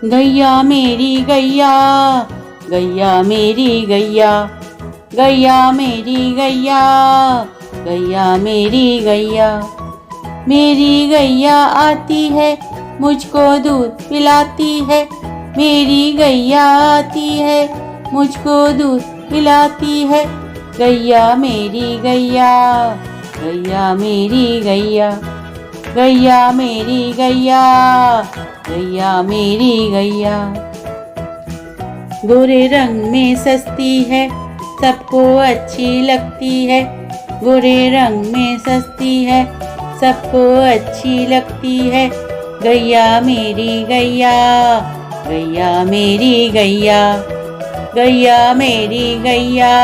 गैया मेरी गैया, गैया मेरी गैया, गैया मेरी गैया, गैया मेरी गैया। मेरी गैया आती है मुझको दूध पिलाती है, मेरी गैया आती है मुझको दूध पिलाती है। गैया मेरी गैया, गैया मेरी गैया, गैया मेरी गैया, गैया मेरी गैया। गोरे रंग में सस्ती है, सबको अच्छी लगती है। गोरे रंग में सस्ती है, सबको अच्छी लगती है। गैया मेरी गैया, गैया मेरी गैया, गैया मेरी गैया,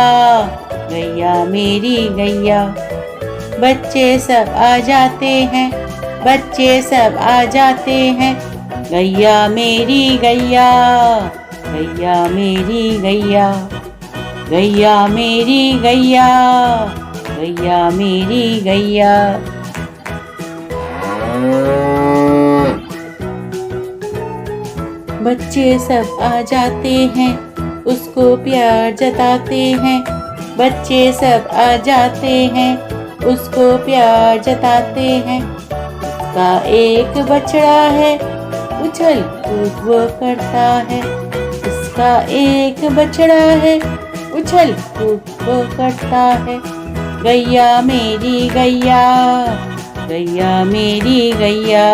गैया मेरी गैया। बच्चे सब आ जाते हैं, बच्चे सब आ जाते हैं। गैया मेरी गैया, गैया मेरी गैया, गैया मेरी गैया, गैया मेरी गैया। बच्चे सब आ जाते हैं, उसको प्यार जताते हैं। बच्चे सब आ जाते हैं, उसको प्यार जताते हैं। उसका एक बछड़ा है, उछल कूद वो करता है। उसका एक बछड़ा है, उछल कूद वो करता है। गैया मेरी गैया, गैया मेरी गैया,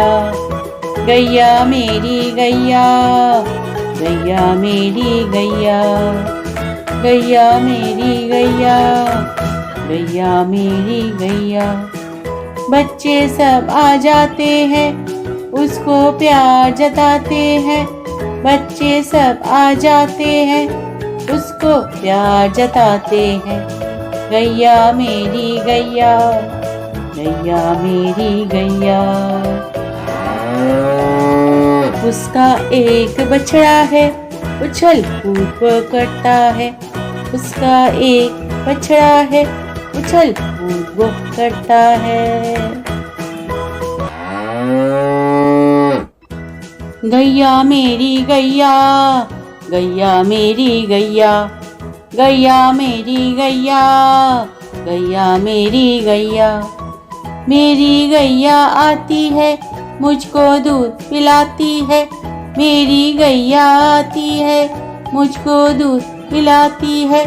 गैया मेरी गैया, गैया मेरी गैया, गैया मेरी गैया, गैया मेरी गैया। बच्चे सब आ जाते हैं, उसको प्यार जताते हैं। बच्चे सब आ जाते हैं, उसको प्यार जताते हैं। गैया मेरी गैया, गैया मेरी गैया। उसका एक बछड़ा है, उछल कूद वो करता है। उसका एक बछड़ा है, उछल कूद वो करता है। गैया मेरी गैया, गैया मेरी गैया, गैया मेरी गैया, गैया मेरी गैया। मेरी गैया आती है, मुझको दूध पिलाती है। मेरी गैया आती है, मुझको दूध पिलाती है।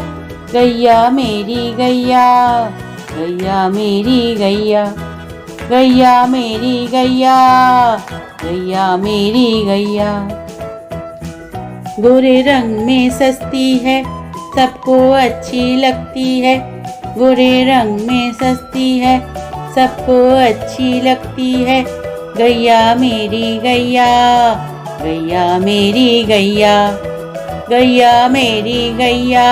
गैया मेरी गैया, गैया मेरी गैया, गैया मेरी गैया, गैया मेरी गैया। गोरे रंग में सस्ती है, सबको अच्छी लगती है। गोरे रंग में सस्ती है, सबको अच्छी लगती है। गैया मेरी गैया, गैया मेरी गैया, गैया मेरी गैया,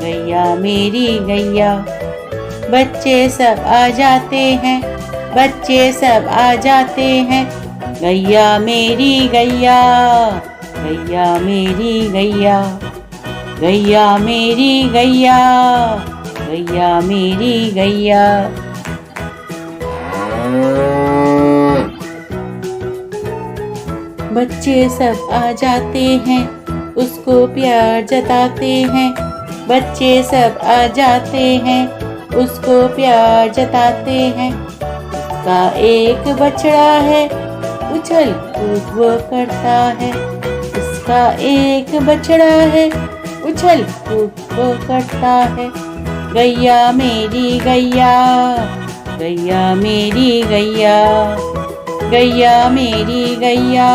गैया मेरी गैया। बच्चे सब आ जाते हैं, बच्चे सब आ जाते हैं। गैया मेरी गैया, गैया मेरी गैया, गैया मेरी गैया, गैया मेरी गैया। बच्चे सब आ जाते हैं, उसको प्यार जताते हैं। बच्चे सब आ जाते हैं, उसको प्यार जताते हैं। उसका एक बछड़ा है, उछल कूद वो करता है। उसका एक बछड़ा है, उछल कूद वो करता है। गैया मेरी गैया, गैया मेरी गैया, गैया मेरी गैया,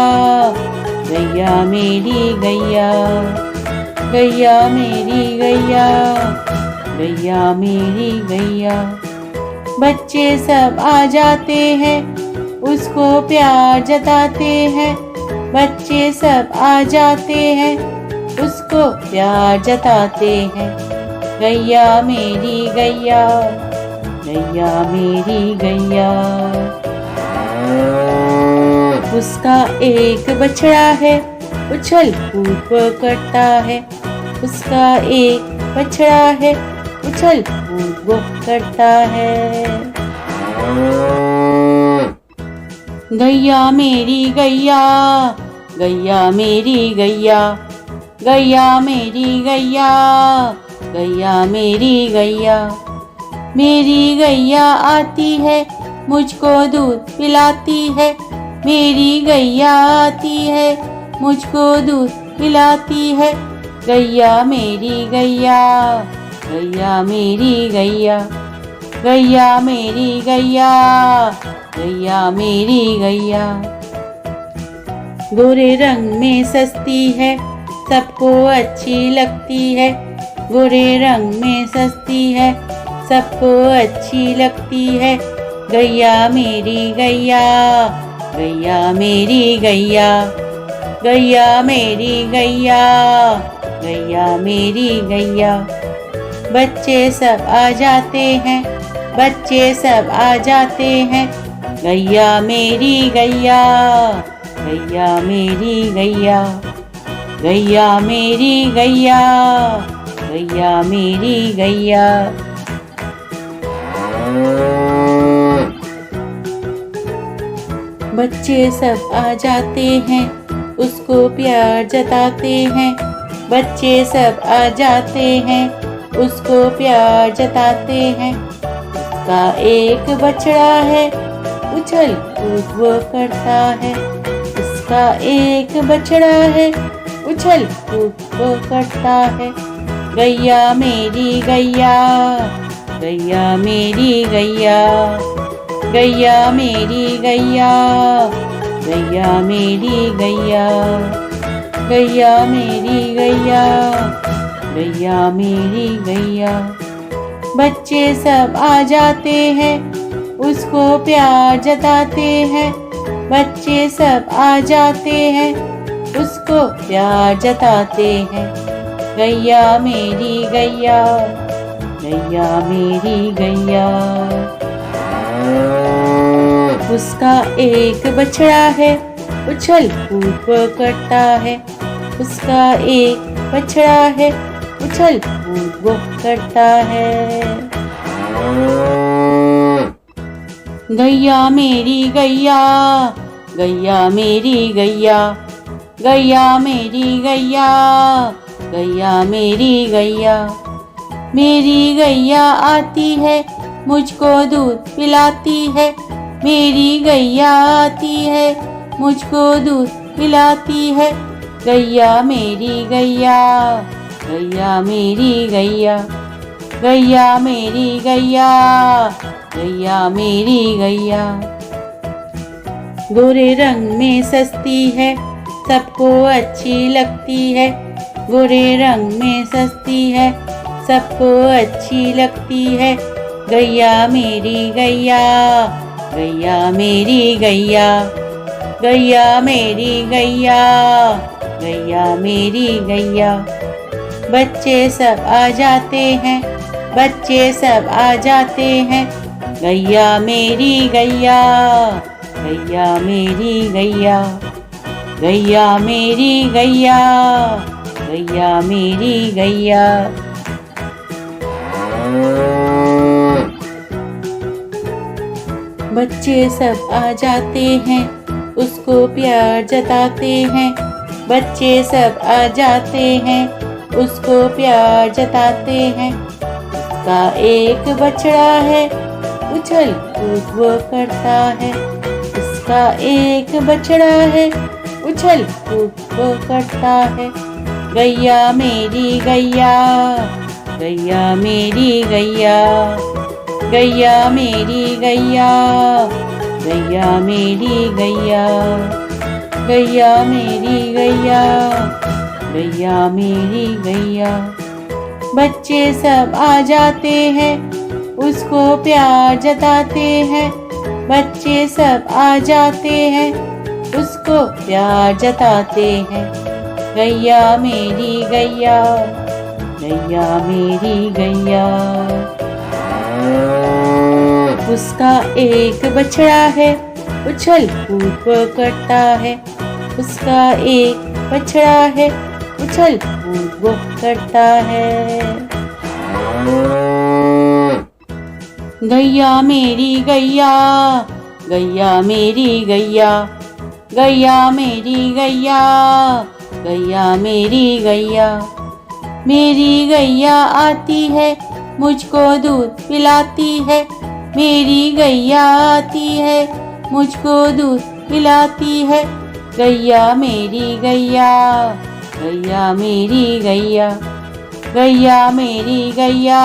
गैया मेरी गैया, गैया मेरी गैया, गैया मेरी गैया। बच्चे सब आ जाते हैं, उसको प्यार जताते हैं। बच्चे सब आ जाते हैं, उसको प्यार जताते हैं। गैया मेरी गैया, गैया मेरी गैया। उसका एक बछड़ा है, उछल कूद वो करता है। उसका एक बछड़ा है, उछल कूद वो करता है। गैया मेरी गैया, गैया मेरी गैया, गैया मेरी गैया, गैया मेरी गैया। मेरी गैया आती है मुझको दूध पिलाती है, मेरी गैया आती है मुझको दूध पिलाती है। गैया मेरी गैया, गैया मेरी गैया, गैया मेरी गैया, गैया मेरी गैया। गोरे रंग में सस्ती है, सबको अच्छी लगती है। गोरे रंग में सस्ती है, सबको अच्छी लगती है। गैया मेरी गैया, गैया मेरी गैया, गैया मेरी गैया, गैया मेरी गैया। बच्चे सब आ जाते हैं, बच्चे सब आ जाते हैं। गैया मेरी गैया, गैया मेरी गैया, गैया मेरी गैया, गैया मेरी गैया। बच्चे सब आ जाते हैं, उसको प्यार जताते हैं। बच्चे सब आ जाते हैं, उसको प्यार जताते हैं। उसका एक बछड़ा है, उछल कूद वो करता है। उसका एक बछड़ा है, उछल कूद वो करता है। गैया मेरी गैया, गैया मेरी गैया, गैया मेरी गैया, गैया मेरी गैया, गैया मेरी गैया, गैया मेरी गैया। बच्चे सब आ जाते हैं, उसको प्यार जताते हैं। बच्चे सब आ जाते हैं, उसको प्यार जताते हैं। गैया मेरी गैया, गैया मेरी गैया। उसका एक बछड़ा है, उछल कूद वो करता है। उसका एक बछड़ा है, उछल कूद वो करता है। गैया मेरी गैया, गैया मेरी गैया, गैया मेरी गैया, गैया मेरी गैया। मेरी गैया आती है, मुझको दूध पिलाती है। मेरी गैया आती है, मुझको दूध पिलाती है। गैया मेरी गैया, गैया मेरी गैया, गैया मेरी गैया, गैया मेरी गैया। गोरे रंग में सस्ती है, सबको अच्छी लगती है। गोरे रंग में सस्ती है, सबको अच्छी लगती है। गैया मेरी गैया, गैया मेरी गैया, गैया मेरी गैया, गैया मेरी गैया। बच्चे सब आ जाते हैं, बच्चे सब आ जाते हैं। गैया मेरी गैया, गैया मेरी गैया, गैया मेरी गैया, गैया मेरी गैया। बच्चे सब आ जाते हैं, उसको प्यार जताते हैं। बच्चे सब आ जाते हैं, उसको प्यार जताते हैं। उसका एक बछड़ा है, उछल कूद वो करता है। उसका एक बछड़ा है, उछल कूद वो करता है। गैया मेरी गैया, गैया मेरी गैया, गैया मेरी गैया, गैया मेरी गैया, गैया मेरी गैया, गैया मेरी गैया। बच्चे सब आ जाते हैं, उसको प्यार जताते हैं। बच्चे सब आ जाते हैं, उसको प्यार जताते हैं। गैया मेरी गैया, गैया मेरी गैया। उसका एक बछड़ा है, उछल कूद वो करता है। उसका एक बछड़ा है, उछल कूद वो करता है। गैया मेरी गैया, गैया मेरी गैया, गैया मेरी गैया, गैया मेरी गैया। मेरी गैया आती है, मुझको दूध पिलाती है। मेरी गैया आती है, मुझको दूध पिलाती है। गैया मेरी गैया, गैया मेरी गैया। गैया मेरी गैया,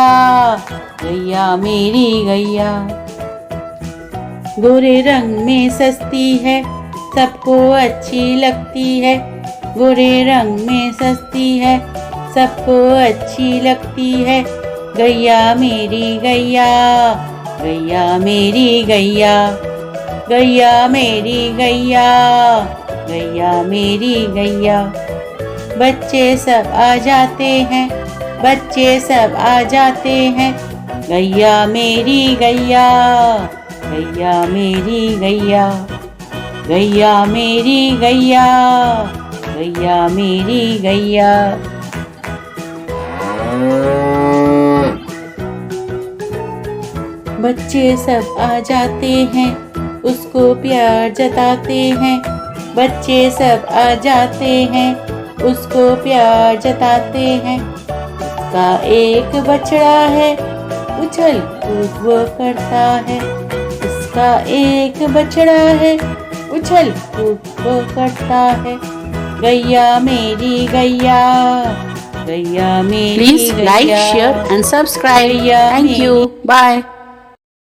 गैया मेरी गैया। गोरे रंग में सस्ती है, सबको अच्छी लगती है। गोरे रंग में सस्ती है, सबको अच्छी लगती है। गैया मेरी गैया, गैया मेरी गैया। गैया मेरी गैया, गैया मेरी गैया। बच्चे सब आ जाते हैं, बच्चे सब आ जाते हैं। गैया मेरी गैया, गैया मेरी गैया। गैया मेरी गैया, गैया मेरी गैया। बच्चे सब आ जाते हैं, उसको प्यार जताते हैं। बच्चे सब आ जाते हैं, उसको प्यार जताते हैं। उसका एक बछड़ा है, उछल कूद वो करता है। उसका एक बछड़ा है, उछल कूद वो करता है। गैया मेरी गैया, गैया मेरी Please like, गैया। share and subscribe. गैया Thank मेरी you. Bye.